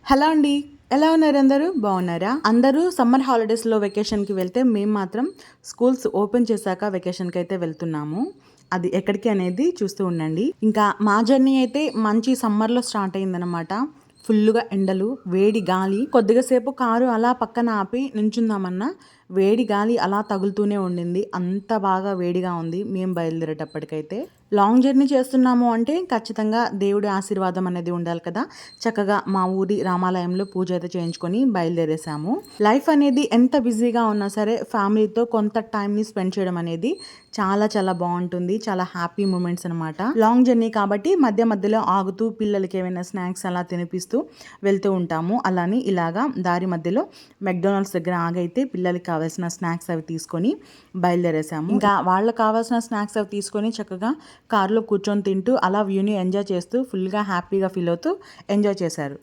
Hello అండి. ఎలా ఉన్నారు అందరూ? బాగున్నారా? అందరూ సమ్మర్ హాలిడేస్‌లో వెకేషన్‌కి వెళ్తే మేము మాత్రం స్కూల్స్ ఓపెన్ చేశాక వెకేషన్‌కి అయితే వెళ్తున్నాము. అది ఎక్కడికి అనేది చూస్తూ ఉండండి. ఇంకా మా జర్నీ అయితే మంచి సమ్మర్‌లో స్టార్ట్ అయిందనమాట. ఫుల్లుగా ఎండలు, వేడి గాలి. కొద్దిగా సేపు కారు అలా పక్కన ఆపి నించుందామన్నా వేడి గాలి అలా తగులుతూనే ఉండింది. అంత బాగా వేడిగా ఉంది మేము బయలుదేరేటప్పటికైతే. లాంగ్ జర్నీ చేస్తున్నాము అంటే ఖచ్చితంగా దేవుడి ఆశీర్వాదం అనేది ఉండాలి కదా! చక్కగా మా ఊరి రామాలయంలో పూజ అయితే చేయించుకొని బయలుదేరేసాము. లైఫ్ అనేది ఎంత బిజీగా ఉన్నా సరే ఫ్యామిలీతో కొంత టైంని స్పెండ్ చేయడం అనేది చాలా చాలా బావుంటుంది. చాలా హ్యాపీ మూమెంట్స్ అనమాట. లాంగ్ జర్నీ కాబట్టి మధ్య మధ్యలో ఆగుతూ పిల్లలకి ఏమైనా స్నాక్స్ అలా తినిపిస్తూ వెళ్తూ ఉంటాము. అలానే ఇలాగా దారి మధ్యలో మెక్‌డొనాల్డ్స్ దగ్గర ఆగైతే పిల్లలకి కావాల్సిన స్నాక్స్ అవి తీసుకొని బయలుదేరేసాము. ఇంకా వాళ్ళకి కావాల్సిన స్నాక్స్ అవి తీసుకొని చక్కగా కార్‌లో కూర్చొని తింటూ అలా వ్యూని ఎంజాయ్ చేస్తూ ఫుల్‌గా హ్యాపీగా ఫీల్ అవుతూ ఎంజాయ్ చేశారు.